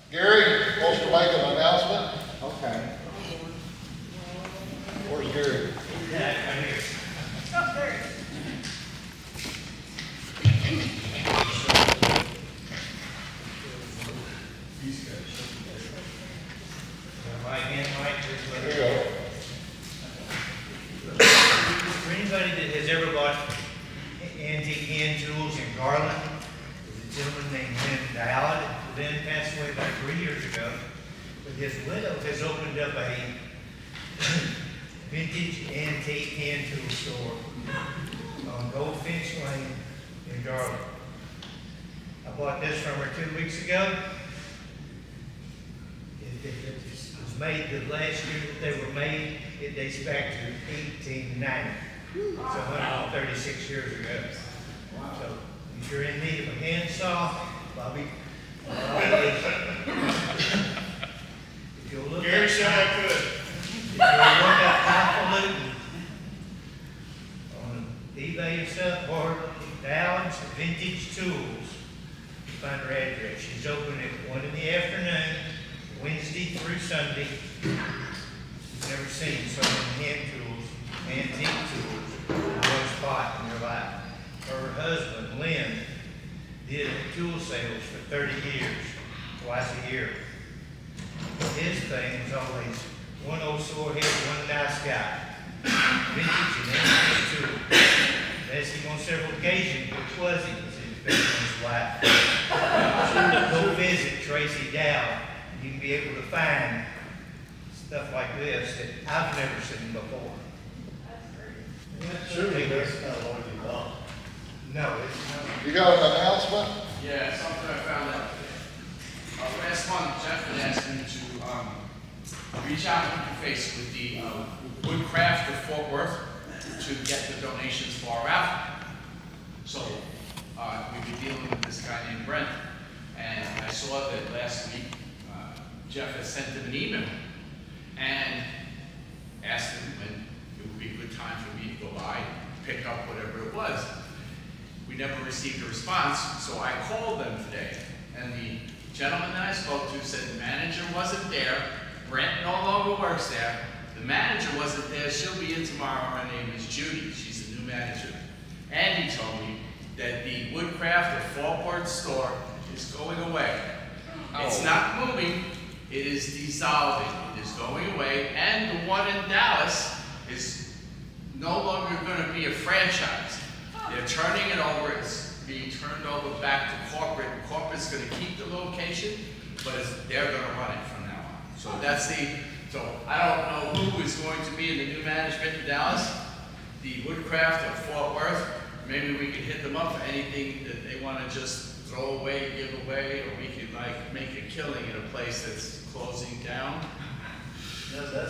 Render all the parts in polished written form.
Gary wants to make an announcement. Okay. Where's Gary? There you go. For anybody that has ever bought antique hand tools in Garland, there's a gentleman named Lynn Dowd. Lynn passed away about 3 years ago, but his widow has opened up a vintage antique hand tool store on Goldfinch Lane in Garland. I bought this from her 2 weeks ago. It was made the last year that they were made. It dates back to 1890. It's 136 years ago. So if you're in need of a handsaw, Bobby is. If you'll look Gary said I could. If you'll look up highfalutin on eBay and stuff, or Dowd's Vintage Tools, you find her address. She's open at 1 in the afternoon, Wednesday through Sunday. You've never seen so many hand tools, antique tools, in one spot in your life. Her husband, Lynn, did tool sales for 30 years, twice a year. His thing was always one old sore head, one nice guy. Vintage and antique tools. Asked him on several occasions, which was he? He said, it's better than his wife. Go visit Tracy Dow. You can be able to find stuff like this that I've never seen before. Surely that's not what you thought. No, it's not. You got an announcement? Yeah, something I found out. Last month, Jeff had asked me to reach out to face with the Woodcraft of Fort Worth to get the donations for our raffle. So we've been dealing with this guy named Brent, and I saw that last week Jeff had sent him an email and asked him when it would be a good time for me to go by and pick up whatever it was. We never received a response, so I called them today, and the gentleman that I spoke to said the manager wasn't there, Brent no longer works there, the manager wasn't there, she'll be in tomorrow, her name is Judy, she's the new manager. And he told me that the Woodcraft of Fort Worth store is going away. It's not moving, it is dissolving, it is going away, and the one in Dallas is no longer going to be a franchise. They're turning it over, it's being turned over back to corporate. Corporate's going to keep the location, but they're going to run it from now on. So that's so I don't know who is going to be in the new management in Dallas. The Woodcraft of Fort Worth, maybe we could hit them up for anything that they want to just throw away, give away, or we could like make a killing in a place that's closing down.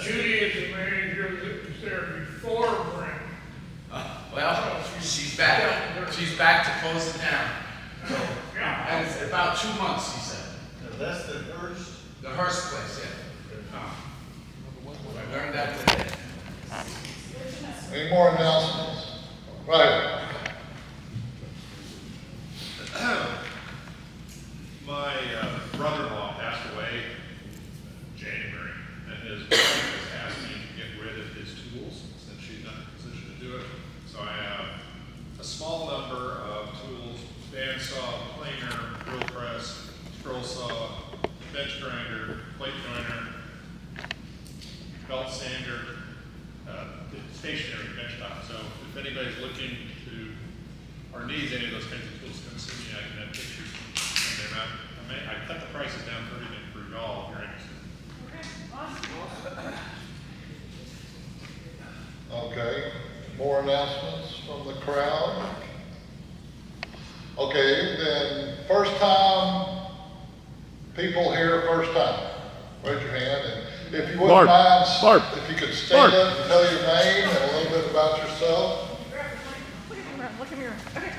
Judy is the manager that was there before Brent. Well, she's back. She's back to close it down. Yeah. And it's about 2 months, he said. That's the first. The Hearst place, yeah. I learned that today. Any more announcements? Right. My brother-in-law passed away in January, and his wife has asked me to get rid of his tools since she's not in a position to do it. So I have a small number of tools: bandsaw, planer, drill press, scroll saw, bench grinder, plate joiner, belt sander, stationary bench top. So if anybody's looking to or needs any of those kinds of tools, come see me. I can have pictures. I cut the prices down for everything for y'all if you're interested. Okay, more announcements from the crowd? Okay, then first time, people here first time, raise your hand, and if you wouldn't mind, if you could stand up and tell your name and a little bit about yourself. Look at me. Okay.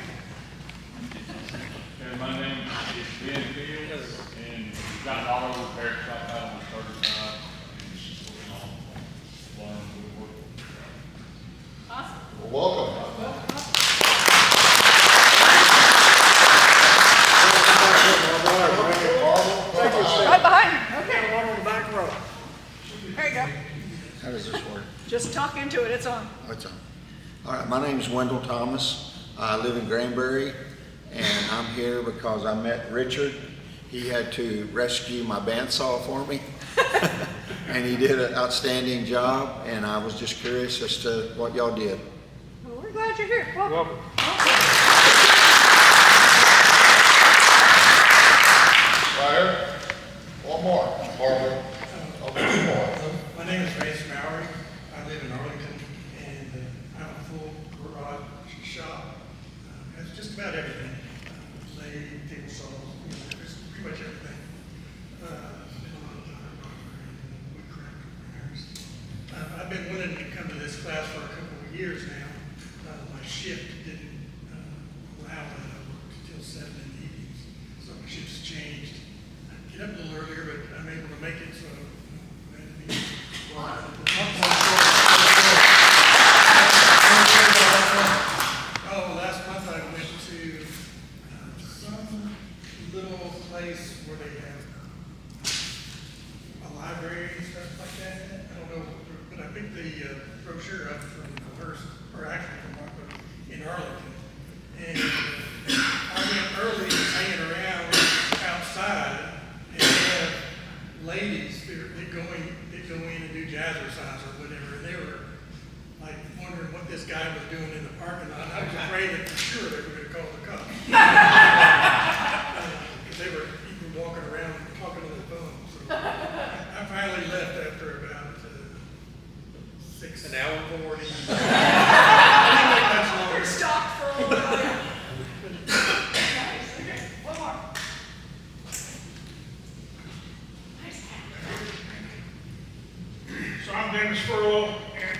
And my name is Ben Fields, and we've got all over the repair shop out on the 35, and she's going on learn woodwork. Awesome. Well, welcome. Right behind into it, it's on. What's on? All right, my name is Wendell Thomas. I live in Granbury, and I'm here because I met Richard. He had to rescue my bandsaw for me, and he did an outstanding job, and I was just curious as to what y'all did. Well, we're glad you're here. Welcome. Fire. One more. Barbara. One more. My name is Ray Mowry. I live in Arlington, and I have a full garage shop. Has just about everything. Lathe, table saws, just pretty much everything. I've been wanting to come to this class for a couple of years now. My shift didn't allow that. I worked till 7 in the evenings, so my shift's changed. I get up a little earlier, but I'm able to make it, so I'm glad to be here. Last month I went to some little place where they have a library and stuff like that. I don't know, but I picked the brochure up from Cohurst, or actually from Marco in Arlington. And I went early hanging around outside, and they have ladies that go in and do jazzercise or whatever, and they were like wondering what this guy was doing in the parking lot. I was afraid that for sure they were going to call the cops. Because they were even walking around talking on their phone. So I finally left after about 6 an hour 40. I didn't wait much longer. Stop for a little while. Nice. Okay, one more. So I'm Dennis Furlow, and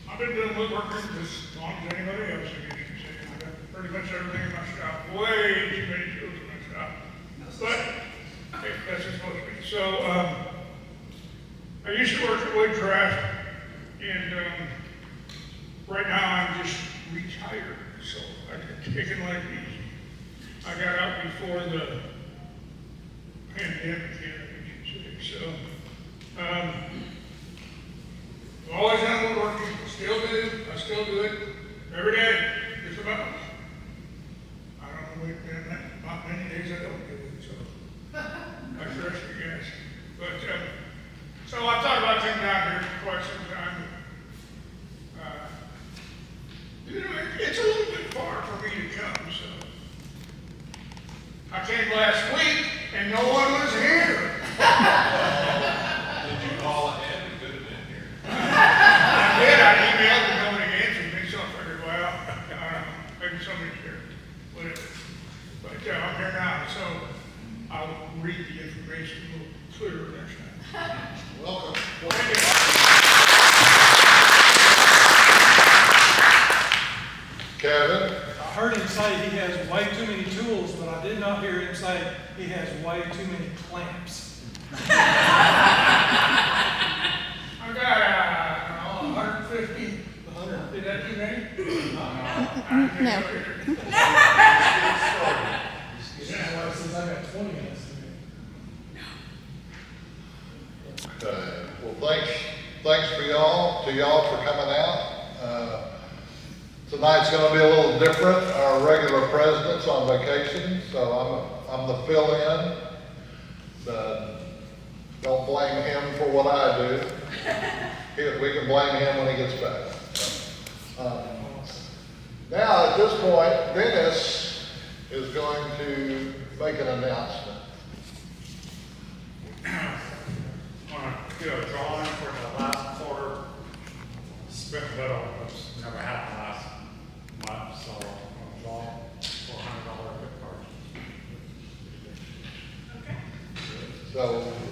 I've been doing woodworking as long as anybody else, I guess you say. I got pretty much everything in my shop, way too many tools in my shop. But hey, that's just supposed to be. So I used to work at Woodcraft, and right now I'm just retired, so I can take it like easy. I got out before the pandemic hit, I guess you say. So I've always done woodworking, I still do it every day, just about. I don't know, not many days I don't do it, so I trust you guys. But, so I've thought about coming down here for quite some time. You know, it's a little bit far for me to come, so. I came last week and no one was here. Did you call ahead? You could have been here. I did, I emailed and nobody answered me, so I figured, well, I don't know, maybe somebody's here, whatever. But I'm here now, so I'll read the information a little clearer next time. Welcome. Thank you. Kevin. I heard him say he has way too many tools, but I did not hear him say he has way too many clamps. I got 150. 150, is that too many? No. Since I got 20 minutes. Well, thanks to y'all for coming out. Tonight's going to be a little different. Our regular president's on vacation, so I'm the fill-in. Don't blame him for what I do. We can blame him when he gets back. Now, at this point, Dennis is going to make an announcement. I'm going to do a drawing for the last quarter. Spent a little, which never happened last month, so I'm going to draw $400 gift card. So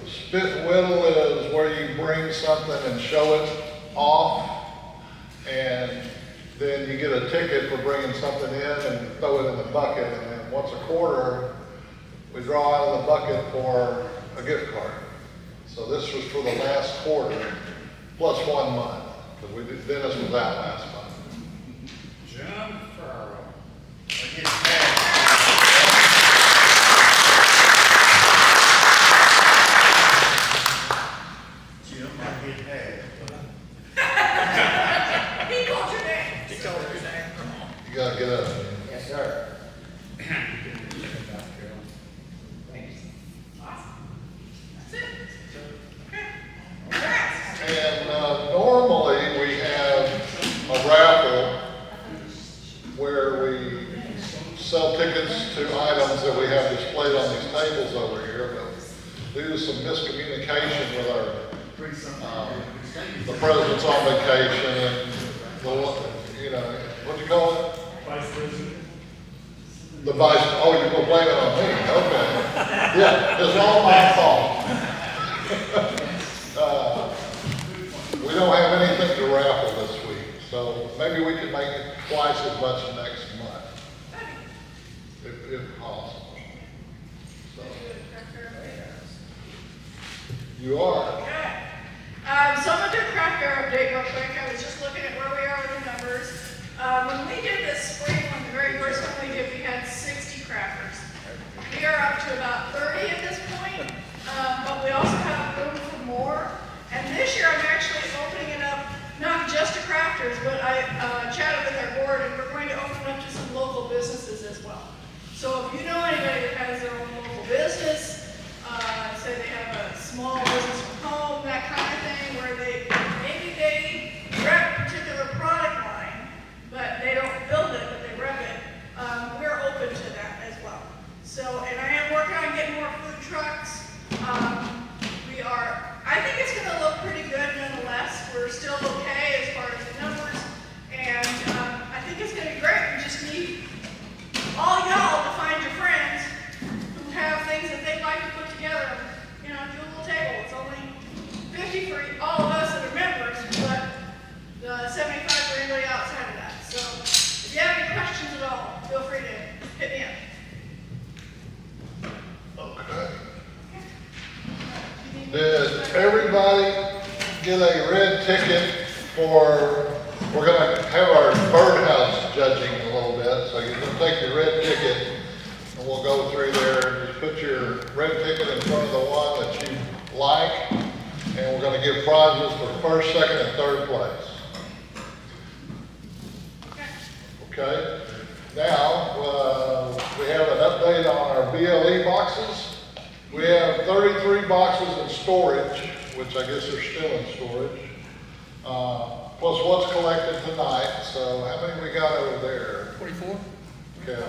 spit whittle is where you bring something and show it off, and then you get a ticket for bringing something in and throw it in the bucket, and then once a quarter, we draw out of the bucket for a gift card. So this was for the last quarter, plus 1 month, because Dennis was out last month. Jim Farrow. Jim, I get that. get up. Yes, sir. And normally we have a raffle where we sell tickets to items that we have displayed on these tables over here, but due to some miscommunication with our, the president's on vacation and the, you know, what do you call it? Vice President. The vice, oh, you're gonna blame it on me, okay. Yeah, it's all my fault. We don't have anything to raffle this week, so maybe we can make it twice as much next month. If possible. So. You are. Okay. So I'm gonna do a craft fair update real quick. I was just looking at where we are with the numbers. When we did this spring one, the very first one we did, we had 60 crafters. We are up to about 30 at this point, but we also have room for more. And this year I'm actually opening it up, not just to crafters, but I chatted with our board and we're going to open it up to some local businesses as well. So if you know anybody that has their own local business, say they have a small business from home, that kind of thing, where maybe they rep a particular product line, but they don't build it, but they rep it, we're open to that as well. So, and I am working on getting more food trucks. I think it's going to look pretty good nonetheless. We're still okay as far as the numbers, and I think it's going to be great. We just need all y'all to find your friends who have things that they'd like to put together. You know, do a little table. It's only 50 for all of us that are members, but the 75 for anybody outside of that. So, if you have any questions at all, feel free to hit me up. Okay. Did everybody get a red ticket for, we're gonna have our birdhouse judging a little bit, so you can take your red ticket and we'll go through there and just put your red ticket in front of the one that you like, and we're gonna give prizes for first, second, and third place. Okay? Now, we have an update on our BLE boxes. We have 33 boxes in storage, which I guess are still in storage, plus what's collected tonight. So how many we got over there? 24? Okay.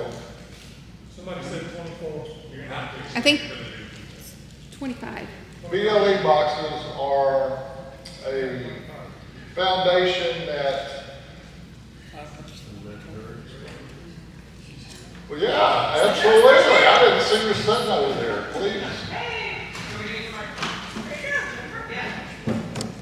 Somebody said 24. You're gonna have to. I think 25. BLE boxes are a foundation that, well, yeah, absolutely. I didn't see you sitting over there, please.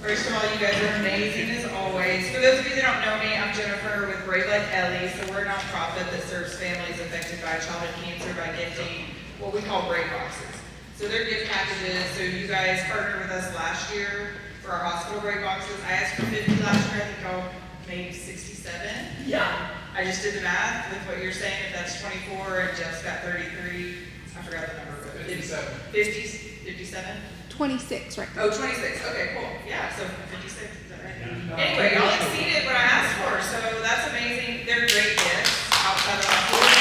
First of all, you guys are amazing as always. For those of you that don't know me, I'm Jennifer with Brave Like Ellie. So we're a nonprofit that serves families affected by childhood cancer by gifting what we call Brave Boxes. So they're gift packages. So you guys partnered with us last year for our hospital Brave Boxes. I asked for 50 last year. I think y'all made 67. Yeah. I just did the math with what you're saying. If that's 24 and Jeff's got 33, I forgot the number, but 57. 57? 26 right now. Oh, 26. Okay, cool. Yeah, so 56. Is that right? Anyway, y'all exceeded what I asked for, so that's amazing. They're great gifts outside of our food.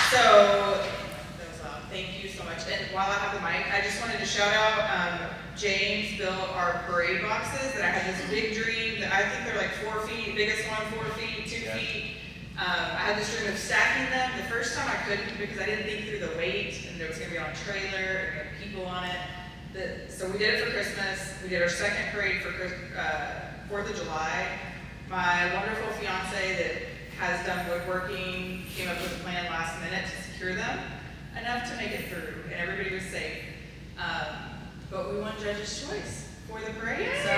So, thank you so much. And while I have the mic, I just wanted to shout out James built our parade boxes that I had this big dream that I think they're like 4 feet, biggest one 4 feet, 2 feet. I had this dream of stacking them. The first time I couldn't because I didn't think through the weight and it was gonna be on a trailer and we had people on it. So we did it for Christmas. We did our second parade for 4th of July. My wonderful fiance that has done woodworking came up with a plan last minute to secure them enough to make it through and everybody was safe. But we won Judge's Choice for the parade. So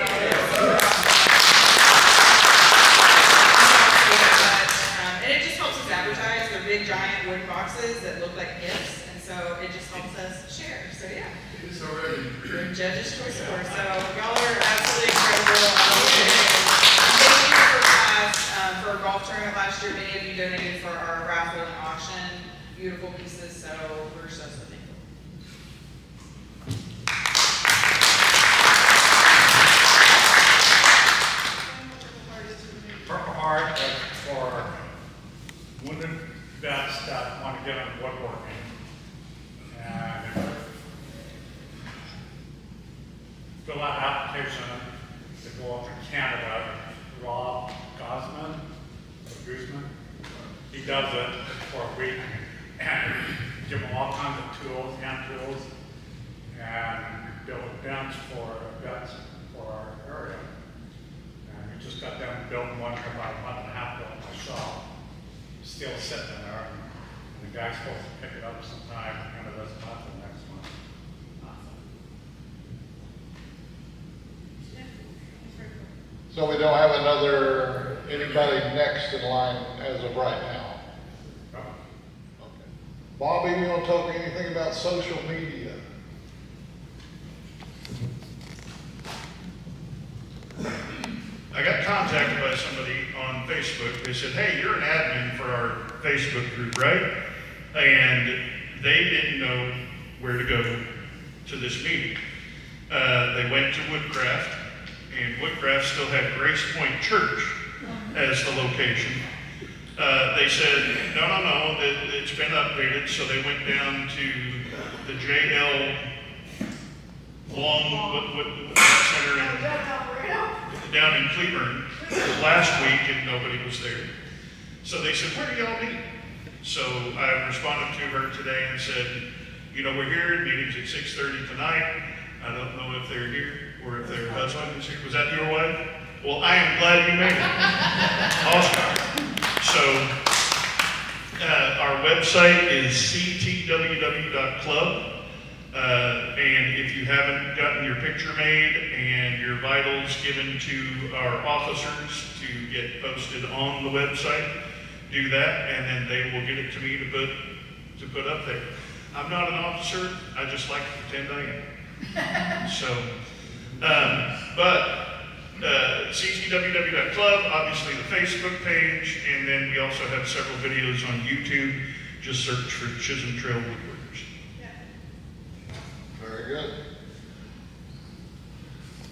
and it just helps us advertise. They're big, giant wooden boxes that look like gifts, and so it just helps us share. So yeah, we're Judge's Choice Award. So y'all are absolutely incredible. Thank you for class for our golf tournament last year. Many of you donated for our raffle and auction. Beautiful pieces. So we're so thankful. part of, for wounded vets that want to get on woodworking. And fill out application to go up to Canada. Rob Guzman, he does it for a week and give them all kinds of tools, hand tools, and build a bench for vets for our area. And we just got done building one for about a month and a half ago in my shop. Still sitting there, and the guy's supposed to pick it up sometime end of this month or next month. So we don't have anybody next in line as of right now? Oh. Okay. Bobby, you want to talk anything about social media? I got contacted by somebody on Facebook. They said, hey, you're an admin for our Facebook group, right? And they didn't know where to go to this meeting. They went to Woodcraft, and Woodcraft still had Grace Point Church as the location. They said, no, it's been updated, so they went down to the JL Long Center down in Cleburne last week, and nobody was there. So they said, where do y'all meet? So I responded to her today and said, we're here, meeting's at 6:30 tonight. I don't know if they're here or if their husband is here. Was that your wife? Well, I am glad you made it. Awesome. So our website is CTWW.club. And if you haven't gotten your picture made and your vitals given to our officers to get posted on the website, do that, and then they will get it to me to put up there. I'm not an officer, I just like to pretend I am. So, CTWW.club, obviously the Facebook page, and then we also have several videos on YouTube. Just search for Chisholm Trail Woodworkers. Very good.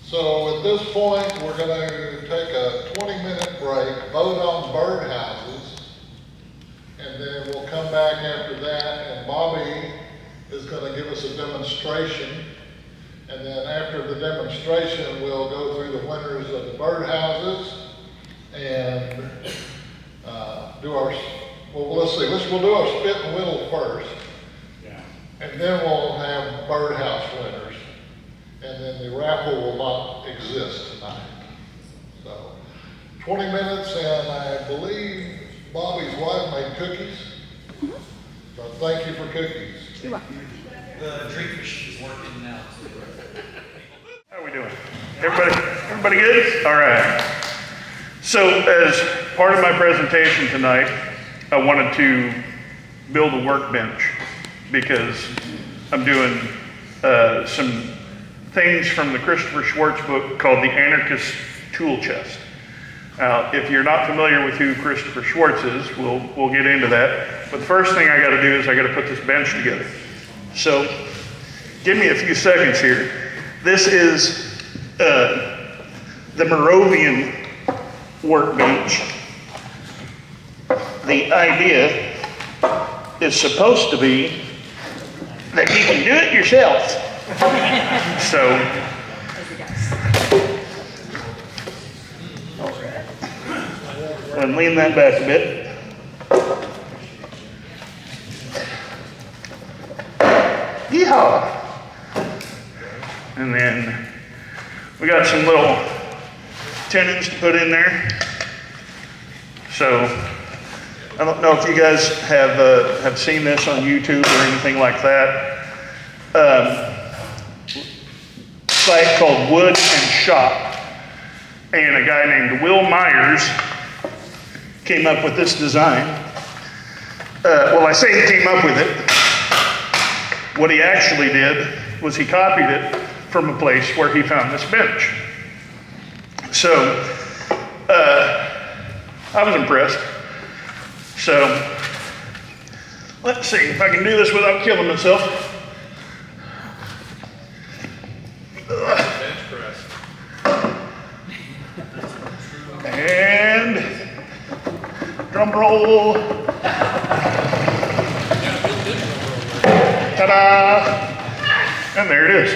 So at this point, we're going to take a 20-minute break, vote on birdhouses, and then we'll come back after that, and Bobby is going to give us a demonstration. And then after the demonstration, we'll go through the winners of the birdhouses and do our, well, let's see, we'll do our spit and whittle first. Yeah. And then we'll have birdhouse winners. And then the raffle will not exist tonight. So 20 minutes, and I believe Bobby's wife made cookies. So thank you for cookies. You're welcome. The drink machine is working now. How are we doing? Everybody good? All right. So as part of my presentation tonight, I wanted to build a workbench because I'm doing some things from the Christopher Schwartz book called The Anarchist Tool Chest. Now, if you're not familiar with who Christopher Schwartz is, we'll get into that. But the first thing I got to do is I got to put this bench together. So give me a few seconds here. This is the Moravian workbench. The idea is supposed to be that you can do it yourself. So, and lean that back a bit. Yeehaw! And then we got some little tenons to put in there. So I don't know if you guys have seen this on YouTube or anything like that. Site called Wood and Shop, and a guy named Will Myers came up with this design. Well, I say he came up with it. What he actually did was he copied it from a place where he found this bench. So I was impressed. So let's see if I can do this without killing myself. Bench press. And Drum roll. Ta-da! And there it is.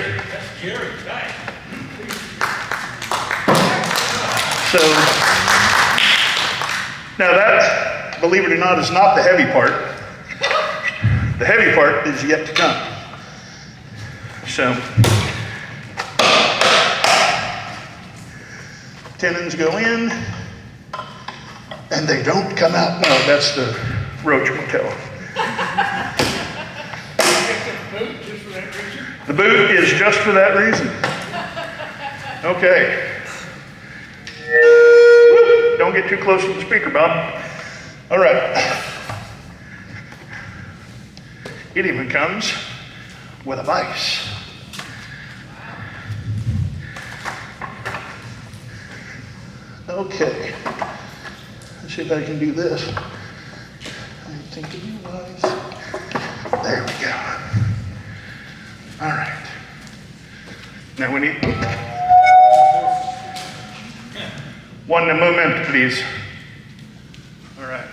So, now that, believe it or not, is not the heavy part. The heavy part is yet to come. So, tenons go in, and they don't come out. No, that's the Roach Motel. The boot is just for that reason. Okay. Whoop, don't get too close to the speaker, Bob. All right. It even comes with a vise. Okay. Let's see if I can do this. I'm thinking you wise. There we go. All right. Now we need one moment, please. All right.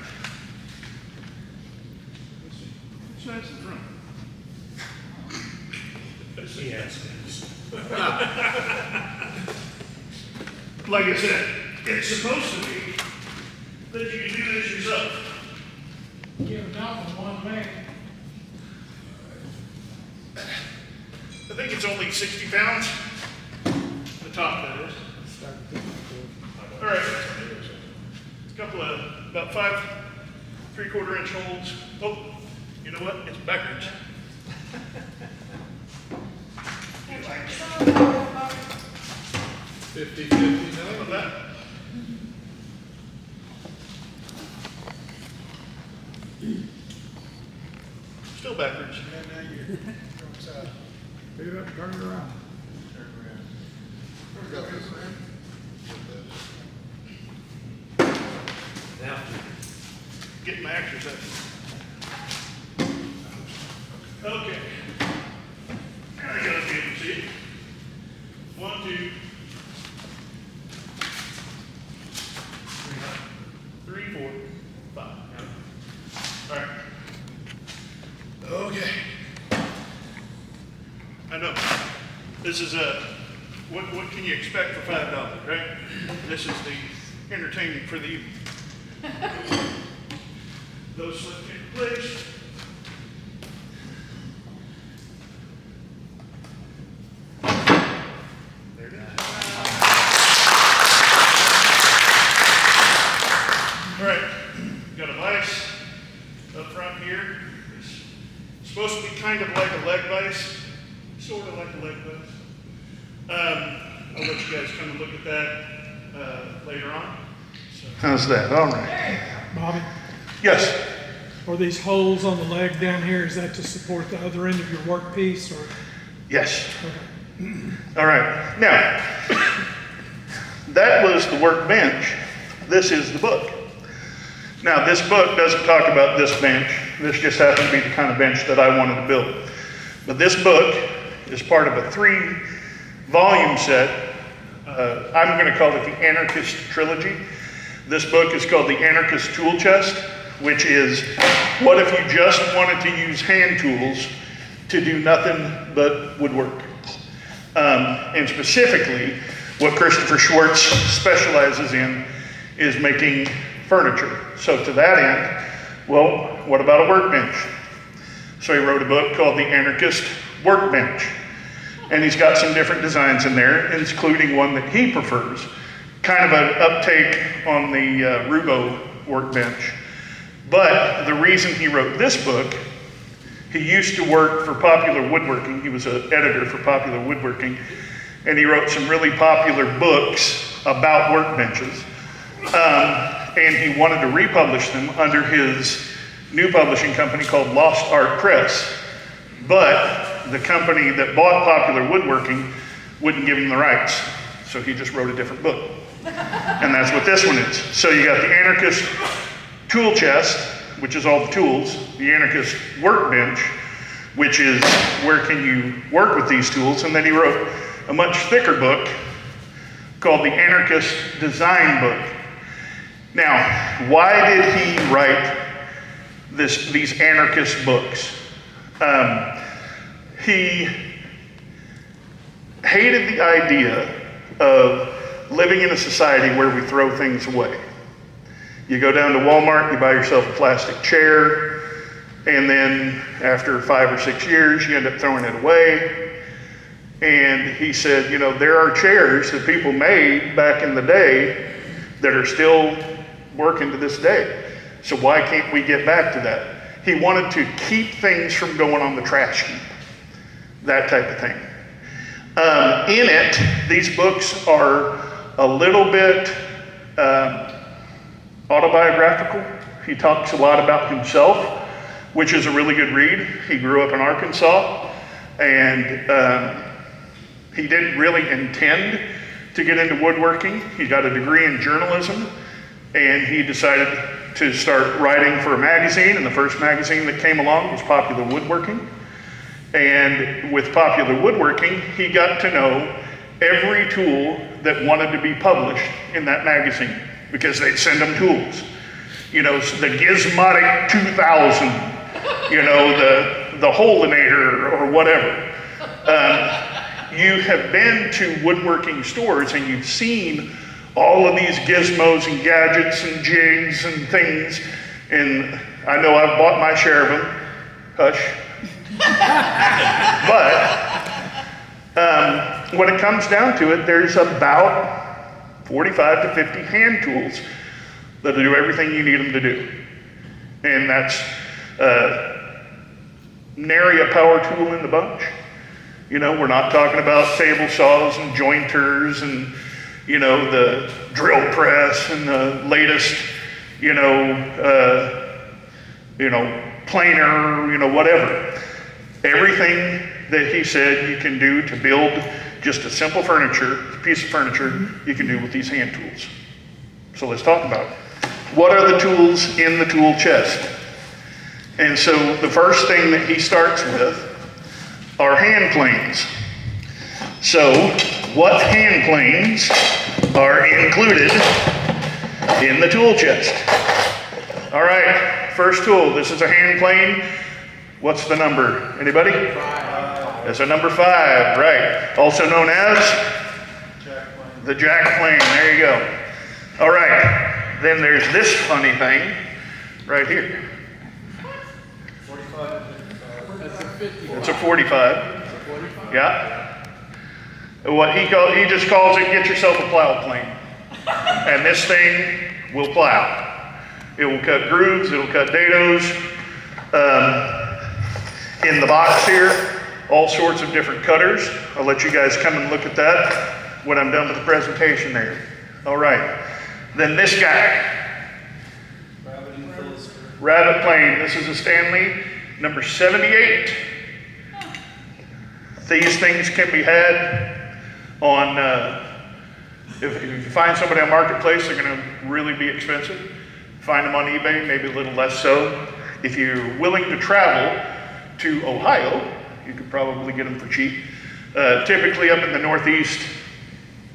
That's the drum. Yes. Like I said, it's supposed to be that you can do this yourself. Give it down from one man. I think it's only 60 pounds. The top, that is. All right. A couple of about 5 3/4 inch holes. Oh, you know what? It's backwards. 50-50 How about that? Still backwards. And now you're wrong side. Pick it up, turn it around. Now, Getting my exercise. Okay. Now I gotta be able to see it. 1, 2, 3, 4, 5. All right. Okay. I know. This is what can you expect for $5, right? This is the entertainment for the evening. Those slip into place. There it is. All right, got a vise up front here. It's supposed to be kind of like a leg vise, sort of like a leg vise. I'll let you guys come and look at that later on. So. How's that? All right. Bobby, Yes. are these holes on the leg down here, is that to support the other end of your workpiece or? Yes. Okay. All right. Now, that was the workbench. This is the book. Now, this book doesn't talk about this bench. This just happened to be the kind of bench that I wanted to build. But this book is part of a 3-volume set. I'm going to call it the Anarchist Trilogy. This book is called the Anarchist Tool Chest, which is what if you just wanted to use hand tools to do nothing but woodwork. And specifically, what Christopher Schwartz specializes in is making furniture. So to that end, well, what about a workbench? So he wrote a book called The Anarchist Workbench. And he's got some different designs in there, including one that he prefers. Kind of an uptake on the Rubo workbench. But the reason he wrote this book, he used to work for Popular Woodworking. He was an editor for Popular Woodworking. And he wrote some really popular books about workbenches. And he wanted to republish them under his new publishing company called Lost Art Press. But the company that bought Popular Woodworking wouldn't give him the rights. So he just wrote a different book. And that's what this one is. So you got the Anarchist Tool Chest, which is all the tools, the Anarchist Workbench, which is where can you work with these tools, and then he wrote a much thicker book called the Anarchist Design Book. Now, why did he write these anarchist books? He hated the idea of living in a society where we throw things away. You go down to Walmart, you buy yourself a plastic chair, and then after 5 or 6 years, you end up throwing it away. And he said, you know, there are chairs that people made back in the day that are still working to this day. So why can't we get back to that? He wanted to keep things from going on the trash heap, that type of thing. In it, these books are a little bit autobiographical. He talks a lot about himself, which is a really good read. He grew up in Arkansas, and he didn't really intend to get into woodworking. He got a degree in journalism, and he decided to start writing for a magazine, and the first magazine that came along was Popular Woodworking. And with Popular Woodworking, he got to know every tool that wanted to be published in that magazine, because they'd send him tools. You know, the Gizmotic 2000, you know, the Holinator or whatever. You have been to woodworking stores and you've seen all of these gizmos and gadgets and jigs and things, and I know I've bought my share of them. Hush. But when it comes down to it, there's about 45 to 50 hand tools that'll do everything you need them to do. And that's nary a power tool in the bunch. You know, we're not talking about table saws and jointers and, you know, the drill press and the latest, planer, whatever. Everything that he said you can do to build just a simple piece of furniture, you can do with these hand tools. So let's talk about it. What are the tools in the tool chest? And so the first thing that he starts with are hand planes. So what hand planes are included in the tool chest? All right, first tool, this is a hand plane. What's the number? Anybody? 5. That's a number 5, right. Also known as? The jack plane, there you go. All right, then there's this funny thing right here. 45. That's a 50. It's a 45. Yeah. What he just calls it, get yourself a plow plane. And this thing will plow. It will cut grooves, it'll cut dados. In the box here, all sorts of different cutters. I'll let you guys come and look at that when I'm done with the presentation there. All right. Then this guy. Rabbit plane. This is a Stanley number 78. These things can be had on, if you find somebody on Marketplace, they're gonna really be expensive. Find them on eBay, maybe a little less so. If you're willing to travel to Ohio, you could probably get them for cheap. Typically up in the Northeast,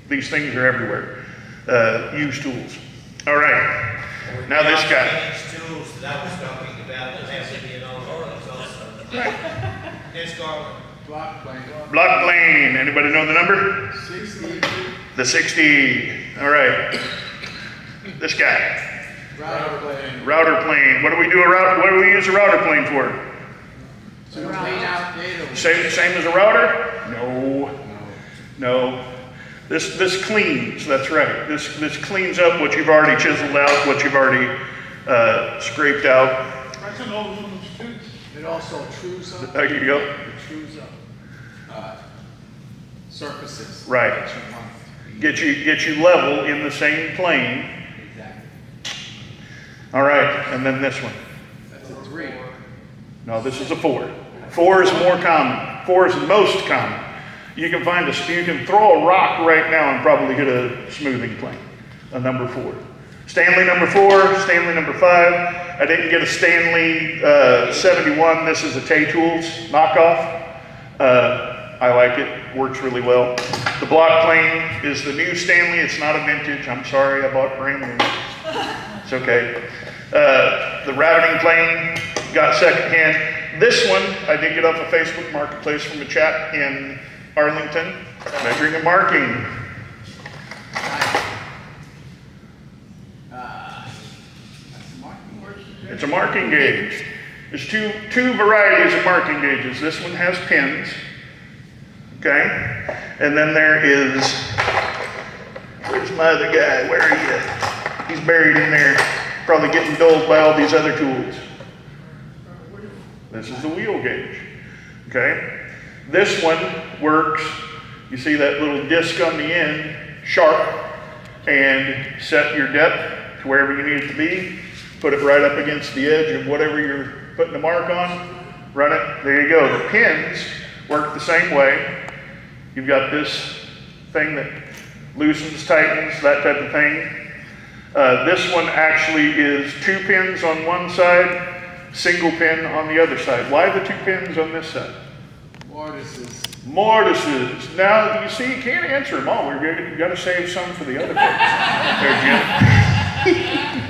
these things are everywhere. Used tools. All right, now this guy. Tools that I was talking about that have to be in all Orleans also. Right. It's called Block plane. Block plane, anybody know the number? 60. The 60, all right. This guy. Router plane. Router plane, what do we use a router plane for? To clean out data. Same as a router? No. This cleans, that's right. This cleans up what you've already chiseled out, what you've already scraped out. That's an old one too. It also trues up. There you go. It trues up surfaces. Right. that you want. Get you level in the same plane. Exactly. All right, and then this one. That's a 3. No, this is a 4. 4 is more common. 4 is the most common. You can throw a rock right now and probably get a smoothing plane, a number 4. Stanley number 4, Stanley number 5. I didn't get a Stanley 71. This is a Tay Tools knockoff. I like it, works really well. The block plane is the new Stanley. It's not a vintage. I'm sorry, I bought brand new. It's okay. The routing plane got secondhand. This one, I did get off a Facebook Marketplace from a chap in Arlington, measuring and marking. It's a marking gauge. There's two varieties of marking gauges. This one has pins, okay? And then there is, where's my other guy? Where are you? He's buried in there, probably getting dulled by all these other tools. This is the wheel gauge, okay? This one works, you see that little disc on the end, sharp, and set your depth to wherever you need it to be. Put it right up against the edge of whatever you're putting the mark on, run it, there you go. The pins work the same way. You've got this thing that loosens, tightens, that type of thing. This one actually is 2 pins on one side, single pin on the other side. Why the 2 pins on this side? Mortises. Mortises. Now, you see, you can't answer them all. You've got to save some for the other folks. There, Jim.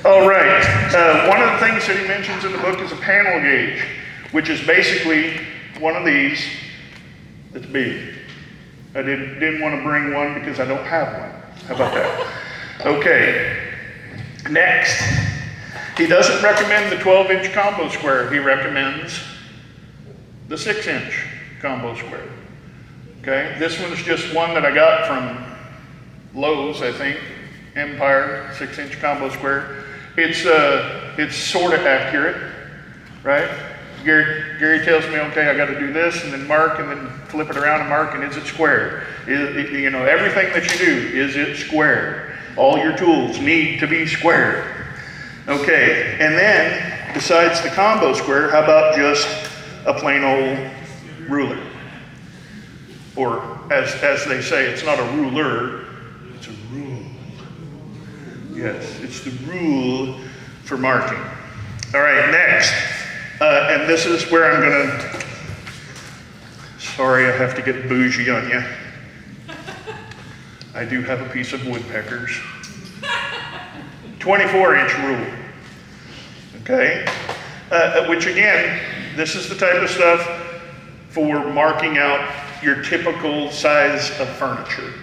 All right. One of the things that he mentions in the book is a panel gauge, which is basically one of these that's big. I didn't want to bring one because I don't have one. How about that? Okay. Next. He doesn't recommend the 12-inch combo square. He recommends the 6-inch combo square. Okay. This one's just one that I got from Lowe's, I think. Empire 6-inch combo square. It's sort of accurate, right? Gary tells me, okay, I got to do this and then mark and then flip it around and mark, and is it square? You know, everything that you do, is it square? All your tools need to be square. Okay, and then besides the combo square, how about just a plain old ruler? Or as they say, it's not a ruler, it's a rule. Yes, it's the rule for marking. All right, next. And this is where I'm gonna, sorry, I have to get bougie on you. I do have a piece of woodpeckers. 24-inch rule, okay? Which again, this is the type of stuff for marking out your typical size of furniture.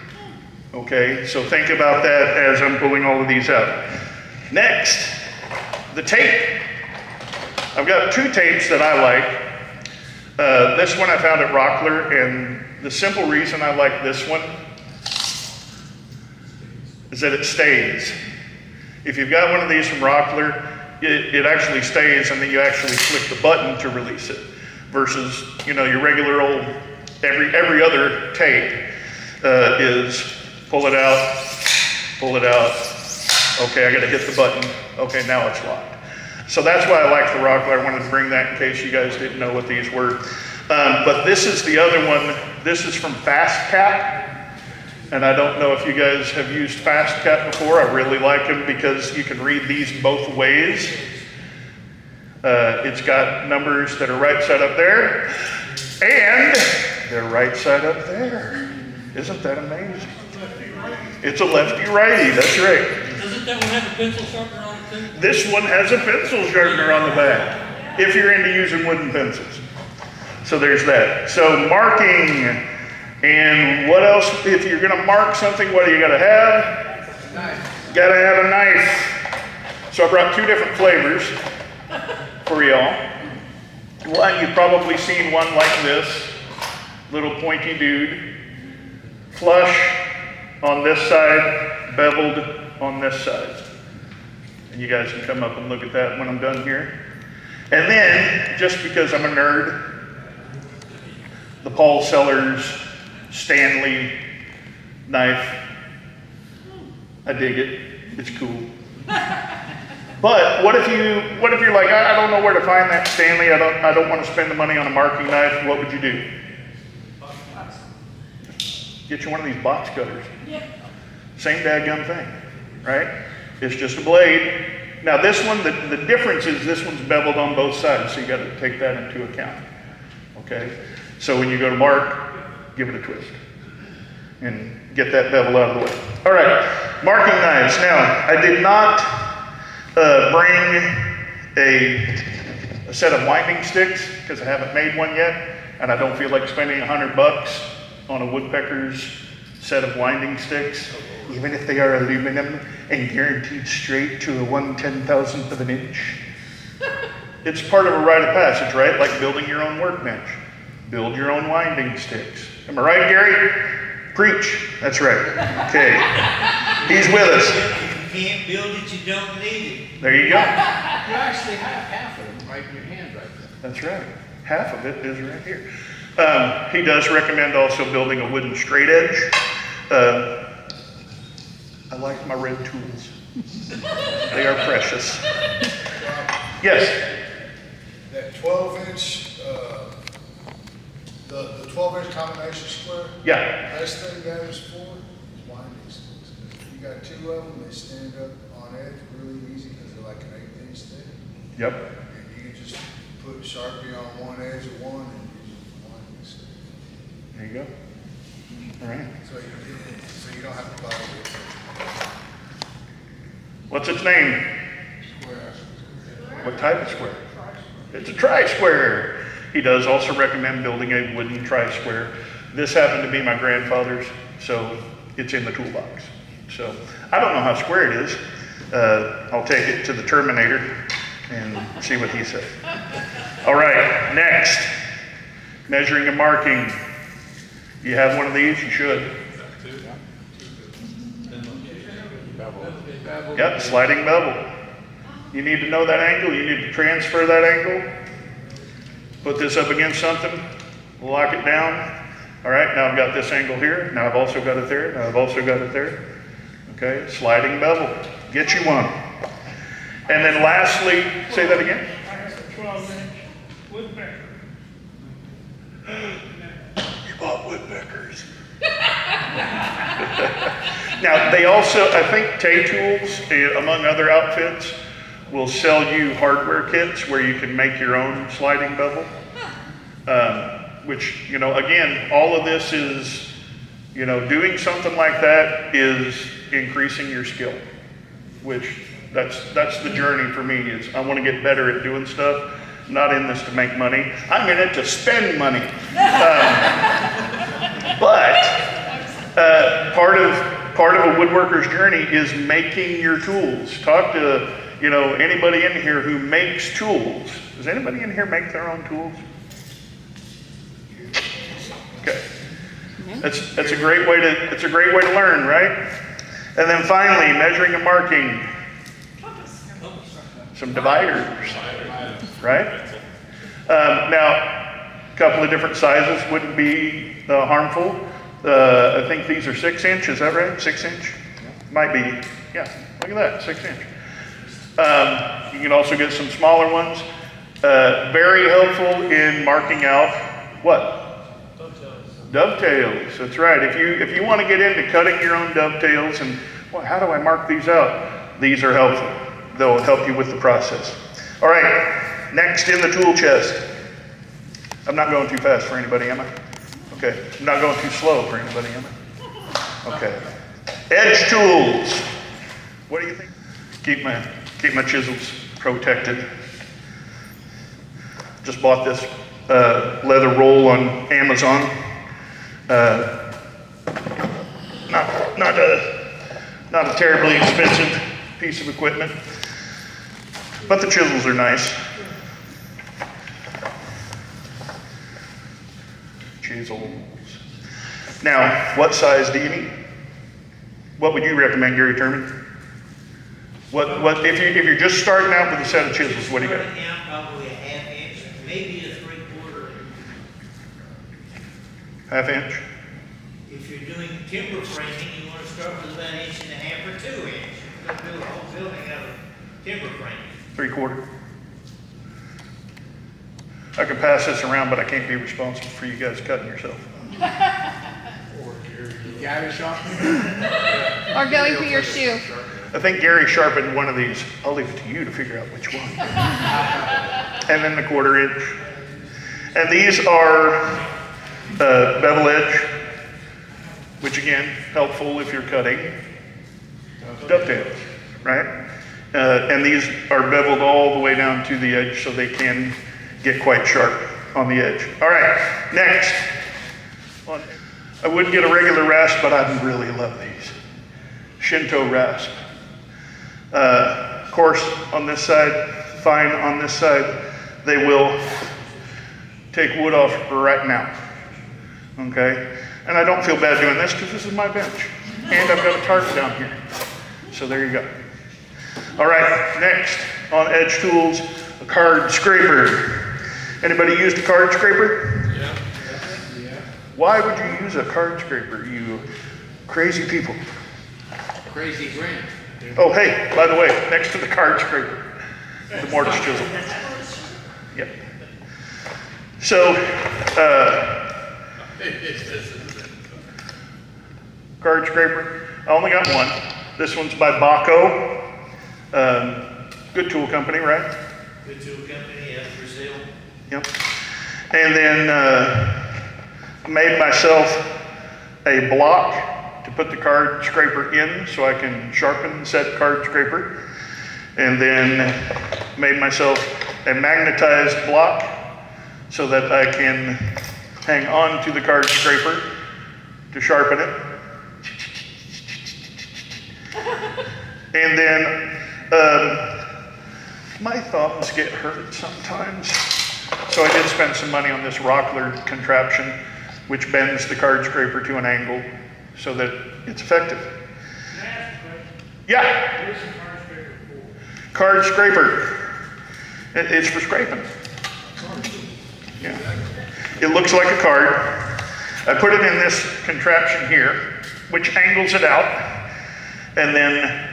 Okay, so think about that as I'm pulling all of these out. Next, the tape. I've got 2 tapes that I like. This one I found at Rockler, and the simple reason I like this one is that it stays. If you've got one of these from Rockler, it actually stays, and then you actually click the button to release it. Versus, you know, your regular old, every other tape is pull it out, okay, I gotta hit the button, okay, now it's locked. So that's why I like the Rockler. I wanted to bring that in case you guys didn't know what these were. But this is the other one. This is from FastCap. And I don't know if you guys have used FastCap before. I really like them because you can read these both ways. It's got numbers that are right side up there, and they're right side up there. Isn't that amazing? It's a lefty-righty, that's right. Doesn't that one have a pencil sharpener on it too? This one has a pencil sharpener on the back, if you're into using wooden pencils. So there's that. So marking, and what else? If you're gonna mark something, what do you gotta have? Knife. Gotta have a knife. So I brought 2 different flavors for y'all. One, you've probably seen one like this, little pointy dude, flush on this side, beveled on this side. And you guys can come up and look at that when I'm done here. And then, just because I'm a nerd, the Paul Sellers Stanley knife. I dig it. It's cool. But what if you're like, I don't know where to find that Stanley. I don't want to spend the money on a marking knife. What would you do? Get you one of these box cutters. Yeah. Same dadgum thing, right? It's just a blade. Now this one, the difference is this one's beveled on both sides, so you got to take that into account. Okay? So when you go to mark, give it a twist and get that bevel out of the way. All right. marking knives. Now, I did not bring a set of winding sticks because I haven't made one yet, and I don't feel like spending $100 on a woodpecker's set of winding sticks, even if they are aluminum and guaranteed straight to a 1/10,000th of an inch. It's part of a rite of passage, right? Like building your own workbench. Build your own winding sticks. Am I right, Gary? Preach. That's right. Okay. He's with us. If you can't build it, you don't need it. There you go. You actually have half of them right in your hand right there. That's right. Half of it is right here. He does recommend also building a wooden straight edge. I like my red tools. They are precious. Yes? That 12-inch, the 12-inch combination square. Yeah. Best thing that is for is winding sticks. If you got 2 of them, they stand up on edge really easy because they're like an 1/8 thick. Yep. And you can just put Sharpie on one edge of one and use a winding stick. There you go. All right. So you don't have to buy it. What's its name? Square. What type of square? It's a tri-square. He does also recommend building a wooden tri-square. This happened to be my grandfather's, so it's in the toolbox. So I don't know how square it is. I'll take it to the Terminator and see what he says. All right, next, measuring and marking. You have one of these? You should. Yep, sliding bevel. You need to know that angle. You need to transfer that angle. Put this up against something. Lock it down. All right, now I've got this angle here. Now I've also got it there. Now I've also got it there. Okay, sliding bevel. Get you one. And then lastly, say that again. I have a 12-inch woodpecker. You bought woodpeckers. Now, they also, I think Tay Tools, among other outfits, will sell you hardware kits where you can make your own sliding bevel. Which, you know, again, all of this is, you know, doing something like that is increasing your skill, which that's the journey for me. Is I want to get better at doing stuff. I'm not in this to make money. I'm in it to spend money. But part of a woodworker's journey is making your tools. Talk to, you know, anybody in here who makes tools. Does anybody in here make their own tools? Okay. That's a great way to learn, right? And then finally, measuring and marking. Some dividers, right? Now, a couple of different sizes wouldn't be harmful. I think these are 6-inch, is that right? 6-inch? Might be, yeah, look at that, 6-inch. You can also get some smaller ones. Very helpful in marking out what? Dovetails, that's right. If you want to get into cutting your own dovetails and, well, how do I mark these out? These are helpful. They'll help you with the process. All right, next in the tool chest. I'm not going too fast for anybody, am I? Okay, I'm not going too slow for anybody, am I? Okay. Edge tools. What do you think? Keep my chisels protected. Just bought this leather roll on Amazon. Not a terribly expensive piece of equipment, but the chisels are nice. Chisels. Now, what size do you need? What would you recommend, Gary Turman? What if you're just starting out with a set of chisels? What do you got? Starting out probably a 1/2 inch, maybe a 3/4. 1/2 inch. If you're doing timber framing, you want to start with about 1.5 or 2 inch. You'll build a whole building out of timber framing. 3/4. I could pass this around, but I can't be responsible for you guys cutting yourself. Gary Shaw? Or going for your shoe. I think Gary sharpened one of these. I'll leave it to you to figure out which one. And then the 1/4 inch. And these are bevel edge, which again, helpful if you're cutting. dovetails, right? And these are beveled all the way down to the edge so they can get quite sharp on the edge. All right, next. I would get a regular rasp, but I really love these. Shinto rasp. Coarse on this side, fine on this side. They will take wood off right now, okay? And I don't feel bad doing this because this is my bench. And I've got a tarp down here. So there you go. All right, next on edge tools, a card scraper. Anybody used a card scraper? Yeah. Why would you use a card scraper, you crazy people? Crazy Grant. Oh, hey, by the way, next to the card scraper, the mortise chisel. Yep. So, card scraper, I only got one. This one's by Baco. Good tool company, right? Good tool company, yeah, Brazil. Yep. And then made myself a block to put the card scraper in so I can sharpen said card scraper. And then made myself a magnetized block so that I can hang on to the card scraper to sharpen it. And then my thumbs get hurt sometimes. So I did spend some money on this Rockler contraption, which bends the card scraper to an angle so that it's effective. Yeah. Where's the card scraper for? Card scraper. It's for scraping. Yeah. It looks like a card. I put it in this contraption here, which angles it out, and then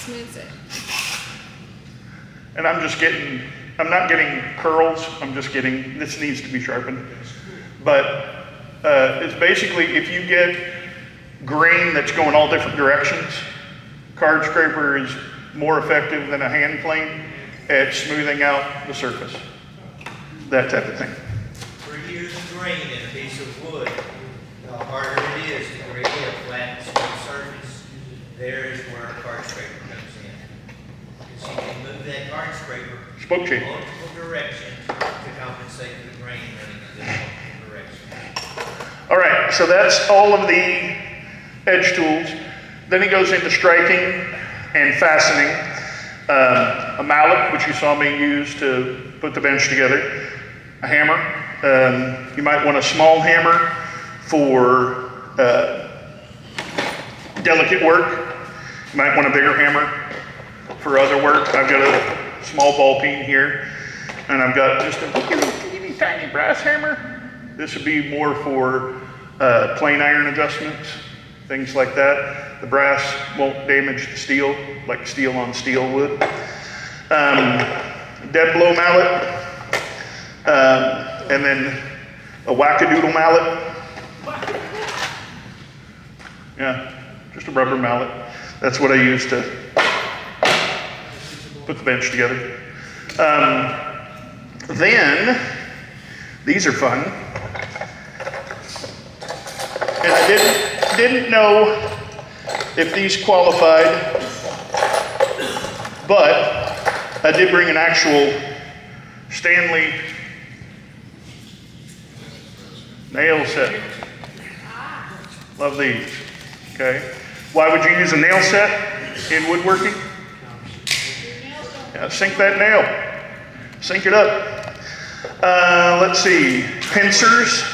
Smooths it. and I'm not getting curls, I'm just getting, this needs to be sharpened. But it's basically, if you get grain that's going all different directions, card scraper is more effective than a hand plane at smoothing out the surface. That type of thing. For using grain in a piece of wood, the harder it is to create a flat, smooth surface. There is where a card scraper comes in. Because you can move that card scraper Spoke in shape. multiple directions to compensate for the grain running in multiple directions. All right, so that's all of the edge tools. Then he goes into striking and fastening. A mallet, which you saw me use to put the bench together. A hammer. You might want a small hammer for delicate work. You might want a bigger hammer for other work. I've got a small ball peen here, and I've got just a teeny tiny brass hammer. This would be more for plane iron adjustments, things like that. The brass won't damage the steel, like steel on steel would. Dead blow mallet, and then a wackadoodle mallet. Yeah, just a rubber mallet. That's what I use to put the bench together. Then, these are fun. And I didn't know if these qualified, but I did bring an actual Stanley nail set. Love these, okay? Why would you use a nail set in woodworking? Yeah, sink that nail, sink it up. Let's see, pincers,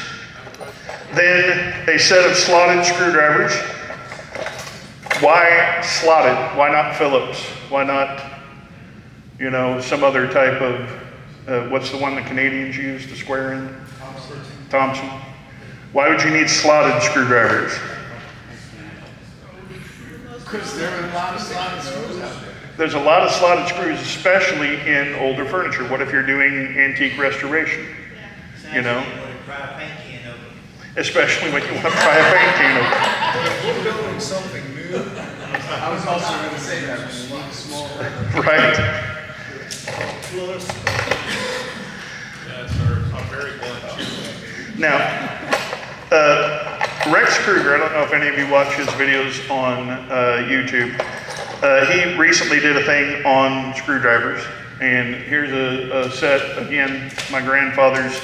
then a set of slotted screwdrivers. Why slotted? Why not Phillips? Why not, some other type of, what's the one the Canadians use to square in? Thompson. Why would you need slotted screwdrivers? Because there are a lot of slotted screws out there. There's a lot of slotted screws, especially in older furniture. What if you're doing antique restoration? Especially when you want to pry a paint can open. We're building something new. I was also going to say that, when you need a small. Right. Yeah, it's our Very blunt. Now, Rex Kruger, I don't know if any of you watch his videos on YouTube. He recently did a thing on screwdrivers, and here's a set, again, my grandfather's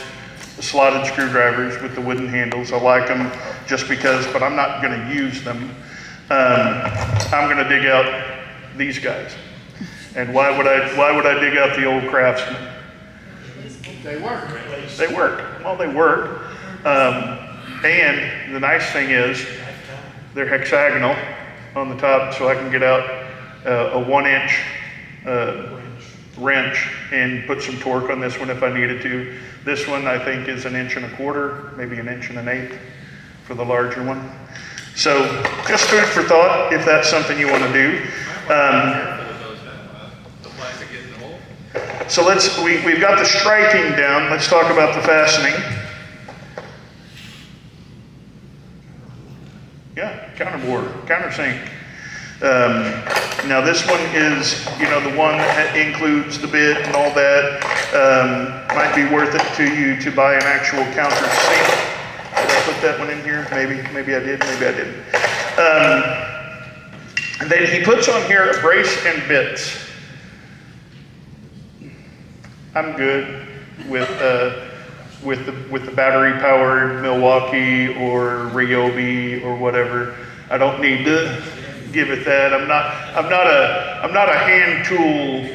slotted screwdrivers with the wooden handles. I like them just because, but I'm not gonna use them. I'm gonna dig out these guys. And why would I dig out the old Craftsman? They work. They work. Well, they work. And the nice thing is they're hexagonal on the top, so I can get out a 1-inch wrench and put some torque on this one if I needed to. This one I think is 1.25 inches, maybe 1.125 inches for the larger one. So just food for thought if that's something you want to do. So we've got the striking down. Let's talk about the fastening. Yeah, counterbore, countersink. Now this one is, the one that includes the bit and all that. Might be worth it to you to buy an actual countersink. Did I put that one in here? Maybe I did, maybe I didn't. And then he puts on here a brace and bits. I'm good with the battery-powered Milwaukee or Ryobi or whatever. I don't need to give it that. I'm not a hand tool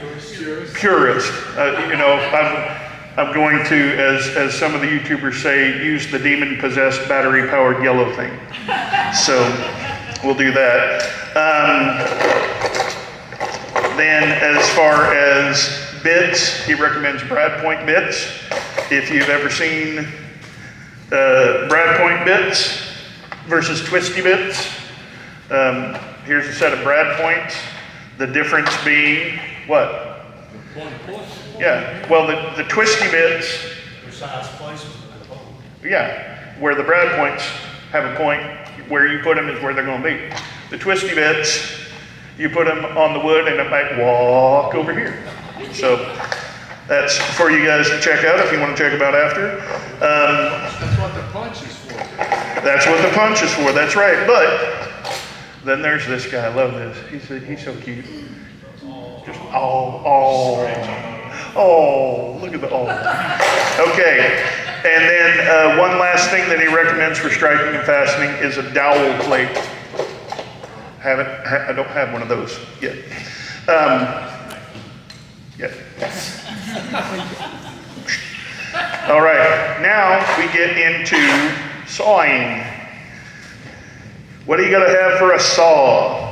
purist. I'm going to, as some of the YouTubers say, use the demon-possessed battery-powered yellow thing. So we'll do that. Then as far as bits, he recommends Brad Point bits. If you've ever seen Brad Point bits versus twisty bits, here's a set of Brad Points. The difference being what? Yeah, well, the twisty bits, yeah, where the Brad Points have a point, where you put them is where they're going to be. The twisty bits, you put them on the wood and it might walk over here. So that's for you guys to check out if you want to check them out after. That's what the punch is for. That's what the punch is for, that's right. But then there's this guy, I love this. He's so cute. Just, look at the Okay, and then one last thing that he recommends for striking and fastening is a dowel plate. I don't have one of those yet. All right, now we get into sawing. What do you got to have for a saw?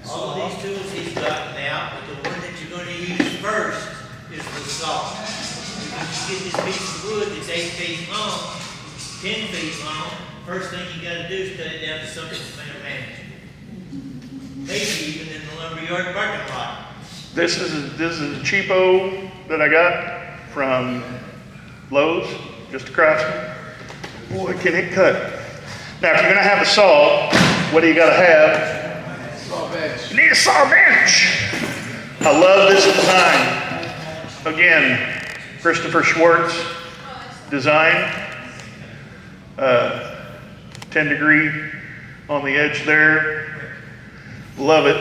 All of these tools he's got now, but the one that you're going to use first is the saw. If you get this piece of wood that's 8 feet long, 10 feet long, first thing you got to do is cut it down to something that's going to manage. Maybe even in the lumberyard parking lot. This is a cheapo that I got from Lowe's, just a Craftsman. Boy, can it cut. Now, if you're going to have a saw, what do you got to have? Saw bench. You need a saw bench. I love this design. Again, Christopher Schwartz design. 10 degree on the edge there. Love it.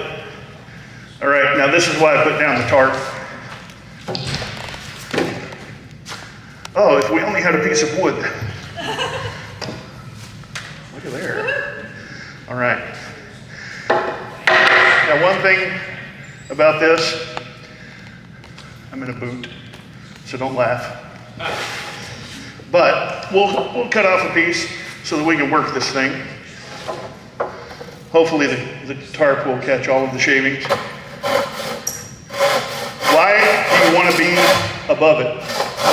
All right, now this is why I put down the tarp. Oh, if we only had a piece of wood. Look at there. All right. Now one thing about this, I'm in a boot, so don't laugh. But we'll cut off a piece so that we can work this thing. Hopefully the tarp will catch all of the shavings. Why do you want to be above it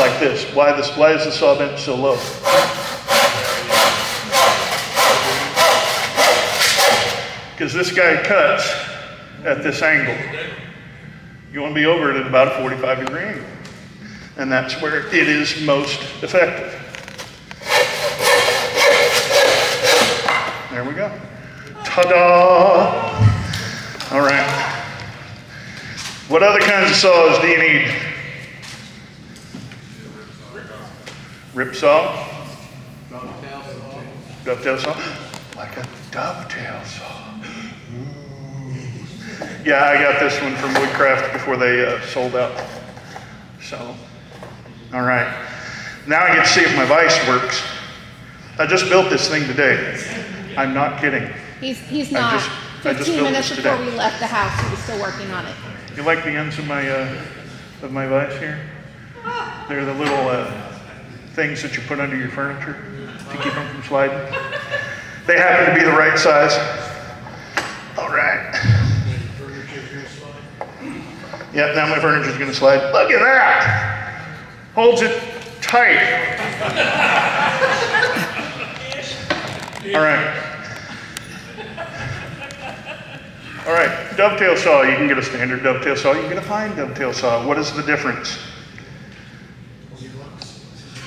like this? Why is the saw bench so low? Because this guy cuts at this angle. You want to be over it at about a 45-degree angle. And that's where it is most effective. There we go. Ta-da! All right. What other kinds of saws do you need? Rip saw, Dovetail saw. dovetail saw, like a dovetail saw. Ooh. Yeah, I got this one from Woodcraft before they sold out. So, all right. Now I get to see if my vise works. I just built this thing today. I'm not kidding. He's not. I just 15 built minutes this before today. we left the house, he was still working on it. You like the ends of my vise here? They're the little things that you put under your furniture to keep them from sliding. They happen to be the right size. All right. Yep, now my furniture's gonna slide. Look at that! Holds it tight. All right. All right, dovetail saw. You can get a standard dovetail saw. You can get a fine dovetail saw. What is the difference?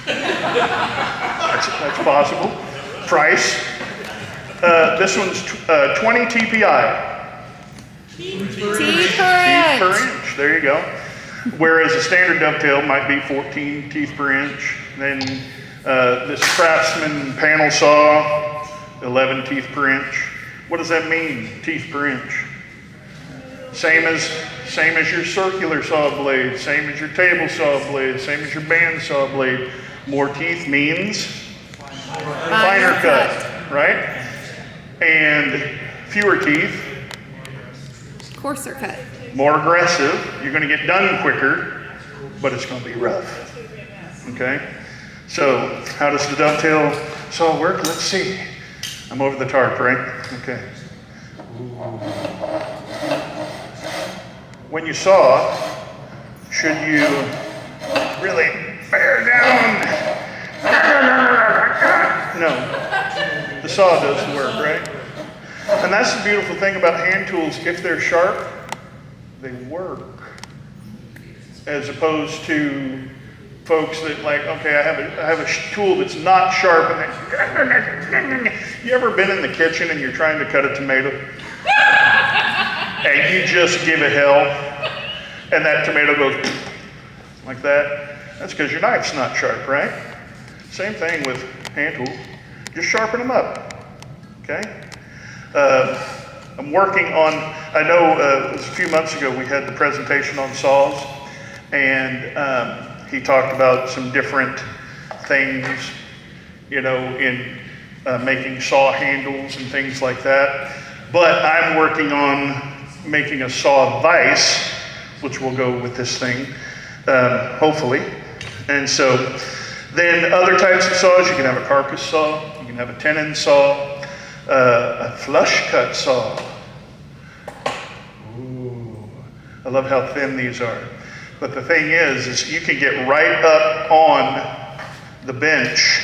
That's possible. Price. This one's 20 TPI. Teeth Teeth per inch. There you go. Whereas a standard dovetail might be 14 teeth per inch. Then this Craftsman panel saw, 11 teeth per inch. What does that mean, teeth per inch? Same as your circular saw blade, same as your table saw blade, same as your band saw blade. More teeth means finer cut, right? And fewer teeth, Coarser cut. more aggressive. You're going to get done quicker, but it's going to be rough. Okay? So, how does the dovetail saw work? Let's see. I'm over the tarp, right? Okay. When you saw, should you really bear down? No. The saw does the work, right? And that's the beautiful thing about hand tools. If they're sharp, they work. As opposed to folks that like, okay, I have a tool that's not sharp, and you ever been in the kitchen and you're trying to cut a tomato? And you just give it hell, and that tomato goes like that? That's because your knife's not sharp, right? Same thing with hand tools. Just sharpen them up, okay? I'm working on, I know it was a few months ago we had the presentation on saws, and he talked about some different things, you know, in making saw handles and things like that. But I'm working on making a saw vise, which will go with this thing, hopefully. And so then other types of saws, you can have a carcass saw, you can have a tenon saw, a flush cut saw. Ooh, I love how thin these are. But the thing is you can get right up on the bench,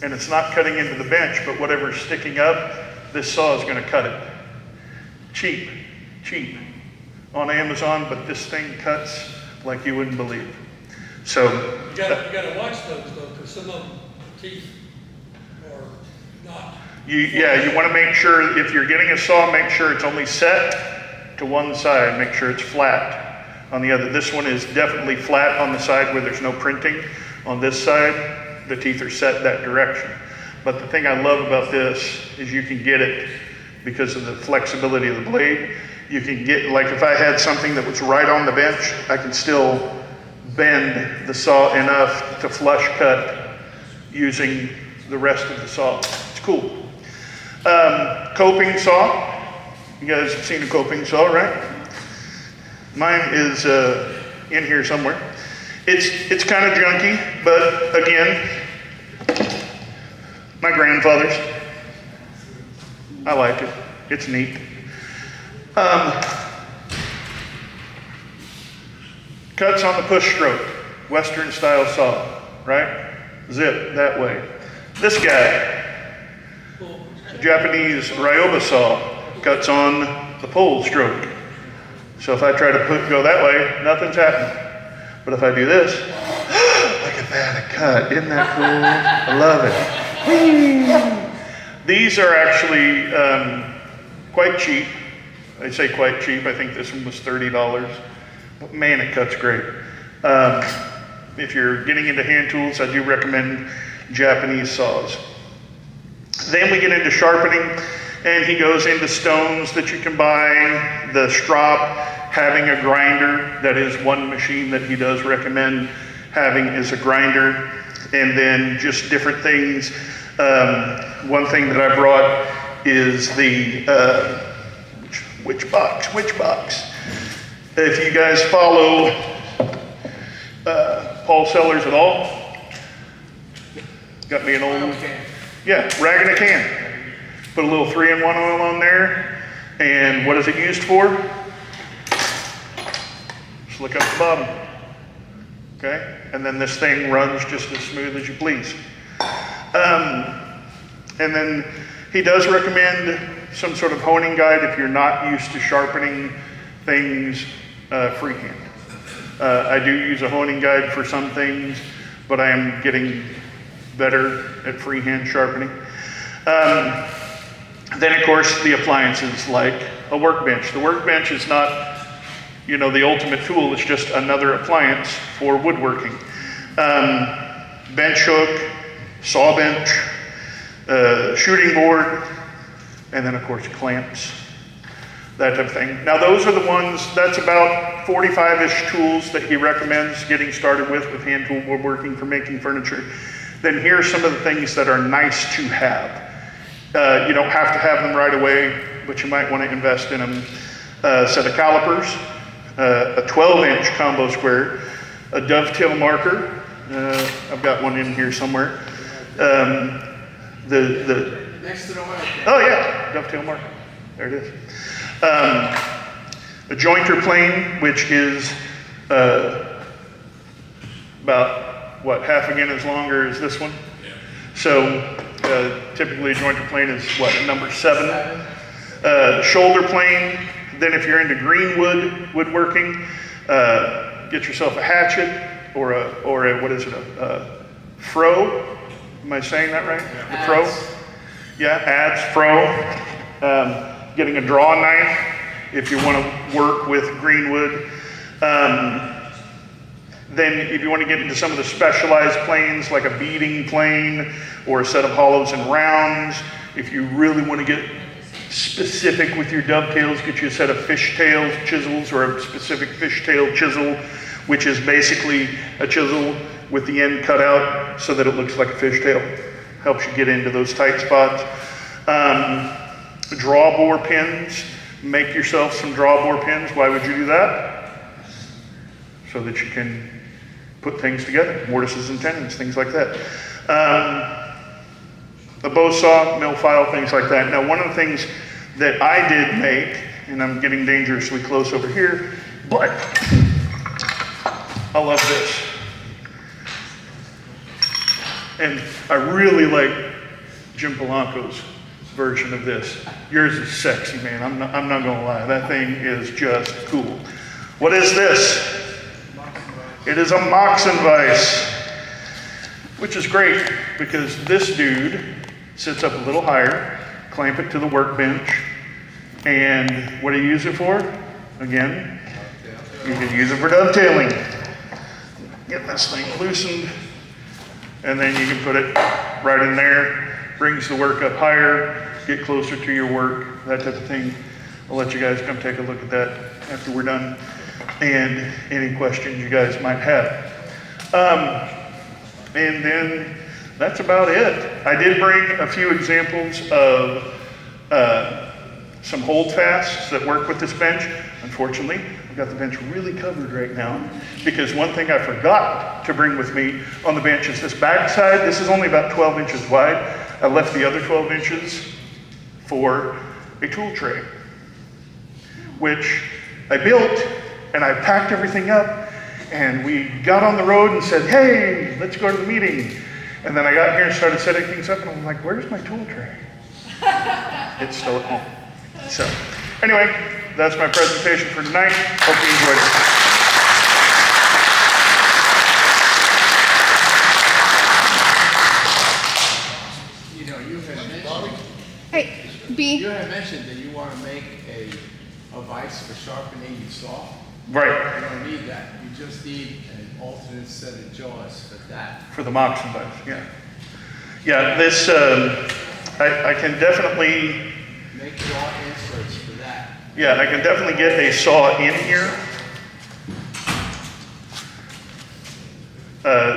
and it's not cutting into the bench, but whatever's sticking up, this saw is going to cut it. Cheap on Amazon, but this thing cuts like you wouldn't believe. So You gotta watch those though, because some of them teeth are not. you want to make sure if you're getting a saw, make sure it's only set to one side. Make sure it's flat on the other. This one is definitely flat on the side where there's no printing. On this side, the teeth are set that direction. But the thing I love about this is you can get it because of the flexibility of the blade. You can get, like if I had something that was right on the bench, I can still bend the saw enough to flush cut using the rest of the saw. It's cool. Coping saw. You guys have seen a coping saw, right? Mine is in here somewhere. It's kind of junky, but again, my grandfather's. I like it. It's neat. Cuts on the push stroke, Western style saw, right? Zip that way. This guy, Japanese Ryoba saw, cuts on the pole stroke. So if I try to go that way, nothing's happening. But if I do this, look at that, a cut. Isn't that cool? I love it. These are actually quite cheap. I say quite cheap. I think this one was $30. But man, it cuts great. If you're getting into hand tools, I do recommend Japanese saws. Then we get into sharpening, and he goes into stones that you can buy, the strop, having a grinder. That is one machine that he does recommend having is a grinder, and then just different things. One thing that I brought is the, which box? If you guys follow Paul Sellers at all, got me an old, rag in a can. Put a little 3-in-1 oil on there, and what is it used for? Slick up the bottom, okay? And then this thing runs just as smooth as you please. And then he does recommend some sort of honing guide if you're not used to sharpening things freehand. I do use a honing guide for some things, but I am getting better at freehand sharpening. Then of course the appliances like a workbench. The workbench is not, the ultimate tool. It's just another appliance for woodworking. Bench hook, saw bench, shooting board, and then of course clamps, that type of thing. Now those are the ones, that's about 45-ish tools that he recommends getting started with hand tool woodworking for making furniture. Then here are some of the things that are nice to have. You don't have to have them right away, but you might want to invest in them. A set of calipers, a 12-inch combo square, a dovetail marker. I've got one in here somewhere. Next to the oil can. Oh yeah, dovetail marker. There it is. A jointer plane, which is about, half again as longer as this one? Yeah. So typically a jointer plane is number 7. Shoulder plane. Then if you're into green woodworking, get yourself a hatchet or a what is it, a froe? Am I saying that right? Yeah. The froe? Yeah, adze, froe. Getting a draw knife if you want to work with green wood. Then if you want to get into some of the specialized planes like a beading plane or a set of hollows and rounds, if you really want to get specific with your dovetails, get you a set of fishtail chisels or a specific fishtail chisel, which is basically a chisel with the end cut out so that it looks like a fishtail. Helps you get into those tight spots. Draw bore pins. Make yourself some draw bore pins. Why would you do that? So that you can put things together, mortises and tenons, things like that. A bow saw, mill file, things like that. Now, one of the things that I did make, and I'm getting dangerously close over here, but I love this. And I really like Jim Polanco's version of this. Yours is sexy, man. I'm not gonna lie. That thing is just cool. What is this? It is a Moxon vise, which is great because this dude sits up a little higher, clamp it to the workbench, and what do you use it for? Again, you can use it for dovetailing. Get this thing loosened, and then you can put it right in there, brings the work up higher, get closer to your work, that type of thing. I'll let you guys come take a look at that after we're done, and any questions you guys might have. And then that's about it. I did bring a few examples of some holdfasts that work with this bench. Unfortunately, I've got the bench really covered right now because one thing I forgot to bring with me on the bench is this back side. This is only about 12 inches wide. I left the other 12 inches for a tool tray, which I built, and I packed everything up, and we got on the road and said, hey, let's go to the meeting. And then I got here and started setting things up, and I'm like, where's my tool tray? It's still at home. So, anyway, that's my presentation for tonight. Hope you enjoyed it. You know, you had mentioned, Hey, B. you had mentioned that you want to make a vise for sharpening your saw. Right, You don't need that, you just need an alternate set of jaws for that. for the moccasin beds, yeah. Yeah, this, I can definitely, Make jaw inserts for that. yeah, I can definitely get a saw in here.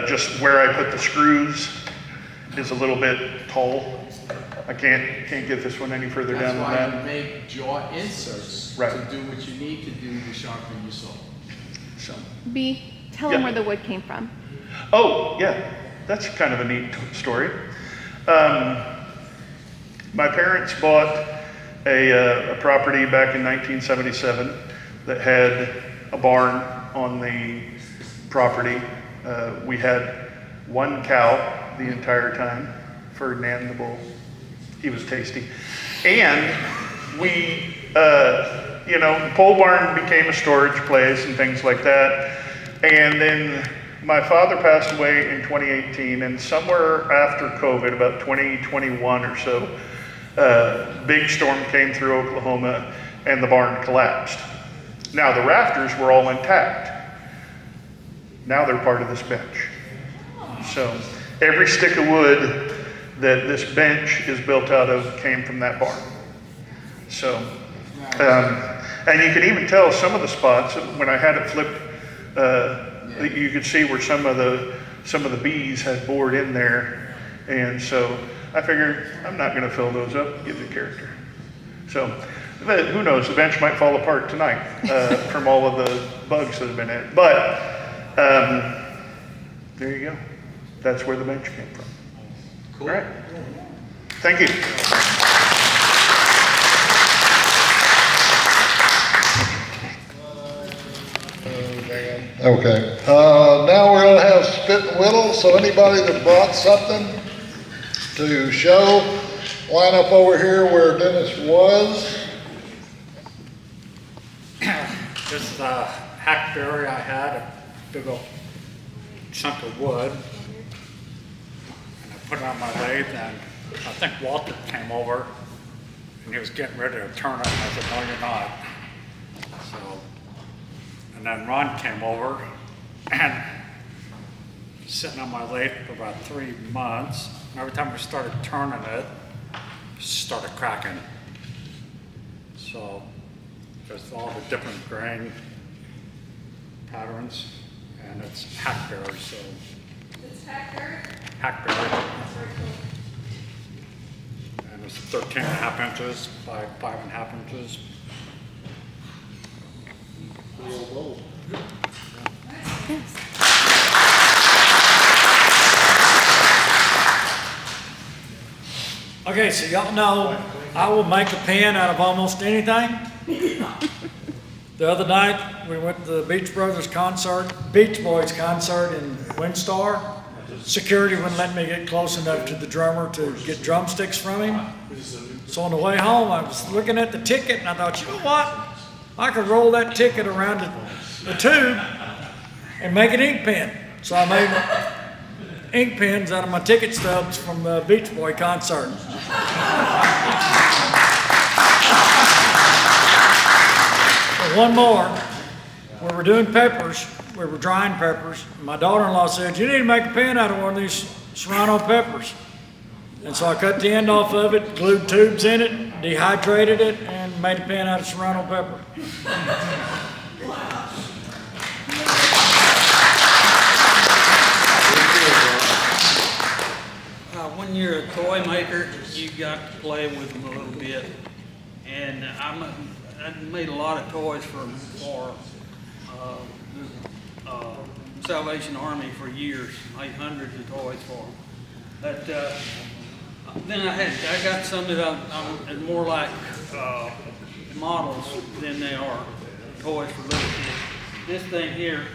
Just where I put the screws is a little bit tall. I can't get this one any further down than That's why that. you make jaw inserts Right. to do what you need to do to sharpen your saw. So, B, tell him Yeah. where the wood came from. oh, yeah, that's kind of a neat story. My parents bought a property back in 1977 that had a barn on the property. We had one cow the entire time, Ferdinand the bull. He was tasty. And we, pole barn became a storage place and things like that. And then my father passed away in 2018, and somewhere after COVID, about 2021 or so, big storm came through Oklahoma and the barn collapsed. Now the rafters were all intact. Now they're part of this bench. So every stick of wood that this bench is built out of came from that barn. So, and you can even tell some of the spots when I had it flipped. You could see where some of the bees had bored in there, and so I figured I'm not going to fill those up. Give it character. So, but who knows? The bench might fall apart tonight from all of the bugs that have been in it. But there you go. That's where the bench came from. Cool. All right. Thank you. Okay, now we're gonna have spit and whittle, so anybody that brought something to show, line up over here where Dennis was. This is a hackberry I had, a big old chunk of wood. And I put it on my lathe, and I think Walter came over and he was getting ready to turn it, and I said, no, you're not. So, and then Ron came over and sitting on my lathe for about 3 months. And every time we started turning it, it started cracking. So, just all the different grain patterns, and it's hackberry, so. It's hackberry? Hackberry, That's very cool. and it's 13.5 inches by 5.5 inches. Okay, so y'all know I will make a pen out of almost anything. The other night, we went to the Beach Boys concert in Windstar. Security wouldn't let me get close enough to the drummer to get drumsticks from him. So on the way home, I was looking at the ticket and I thought, you know what? I could roll that ticket around the tube and make an ink pen. So I made ink pens out of my ticket stubs from the Beach Boy concert. One more. We were doing peppers. We were drying peppers. My daughter-in-law said, you need to make a pen out of one of these serrano peppers. And so I cut the end off of it, glued tubes in it, dehydrated it, and made a pen out of serrano pepper. When you're a toy maker, you got to play with them a little bit. And I made a lot of toys for Salvation Army for years. Made hundreds of toys for them. But then I got some that I'm more like models than they are toys for little kids. This thing here,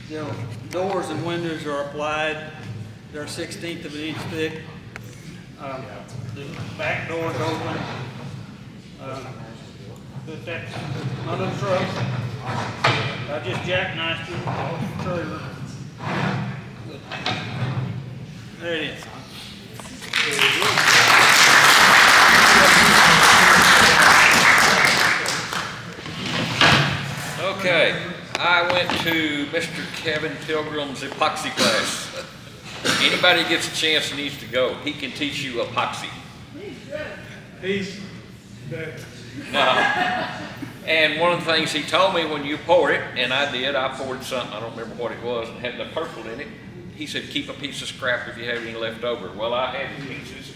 the doors and windows are applied. They're 1/16 of an inch thick. The back door's open. Put that under the truck. I just jackknifed it off the trailer. There it is. went to Mr. Kevin Pilgrim's epoxy class. Anybody gets a chance needs to go. He can teach you epoxy. He's dead. No. And one of the things he told me when you pour it, and I did, I poured something, I don't remember what it was, and had the purple in it. He said, keep a piece of scrap if you have any left over. Well, I had pieces,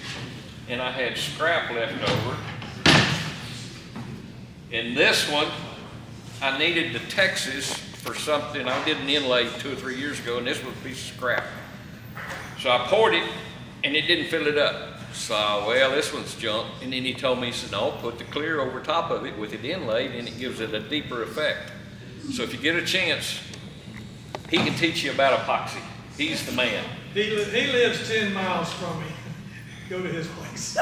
and I had scrap left over. In this one, I needed the Texas for something. I did an inlay 2 or 3 years ago, and this was a piece of scrap. So I poured it, and it didn't fill it up. So, well, this one's junk. And then he told me, he said, no, put the clear over top of it with it inlaid, and it gives it a deeper effect. So if you get a chance, he can teach you about epoxy. He's the man. He lives 10 miles from me. Go to his place.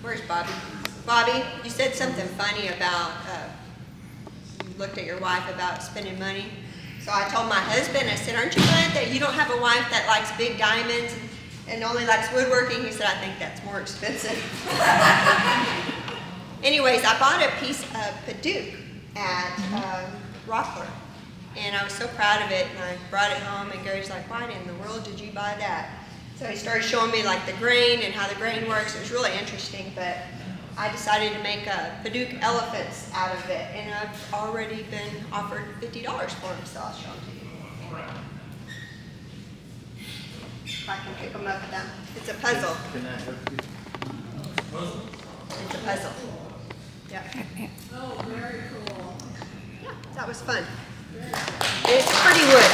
Where's Bobby? Bobby, you said something funny about, you looked at your wife about spending money. So I told my husband, I said, aren't you glad that you don't have a wife that likes big diamonds and only likes woodworking? He said, I think that's more expensive. Anyways, I bought a piece of Paduke at Rockler. And I was so proud of it, and I brought it home, and Gary's like, why in the world did you buy that? So he started showing me like the grain and how the grain works. It was really interesting, but I decided to make Paduke elephants out of it, and I've already been offered $50 for them, so I'll show them to you. If I can pick them up with them. It's a puzzle. Can I help you? It's a puzzle. Yeah. Oh, very cool. Yeah, that was fun. It's pretty wood, I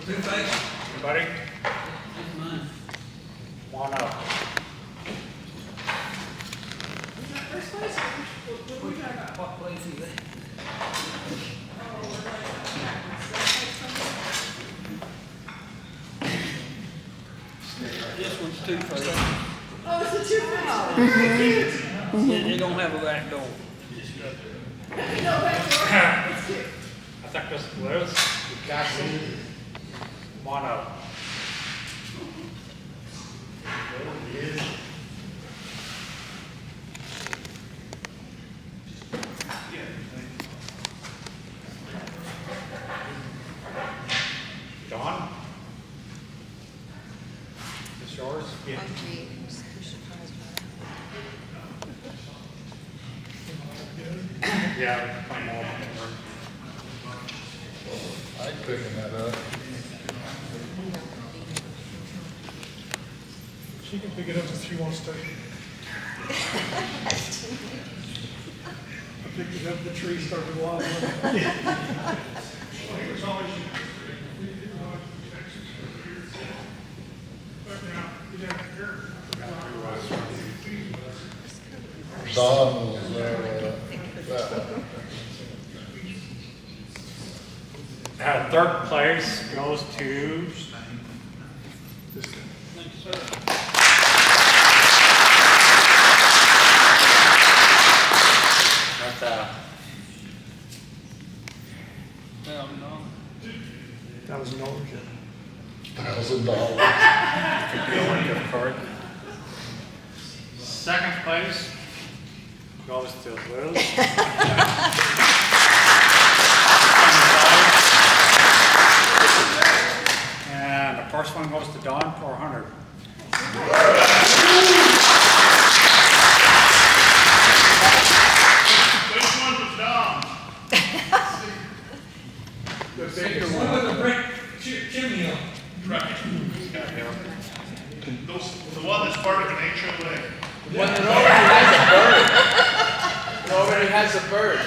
Two things, everybody. One up. First place? What we talking about? What place is that? This one's 2 first. Oh, it's a two-face. They don't have a back door. No, that's right. It's cute. I think this is Liz, Cassie, Mono. John? Is yours? Yeah. Yeah, come on. I ain't picking that up. She can pick it up if she wants to. I picked it up, the tree started wobbling. Don was there, that one. Third place goes to that's $1,000. second place goes to Liz. And the first one goes to Don for 100. Which one was Dom? The bigger one one. with the brick chimney on. Right. The one that's part of an HOA. One that already has a bird. It already has a bird.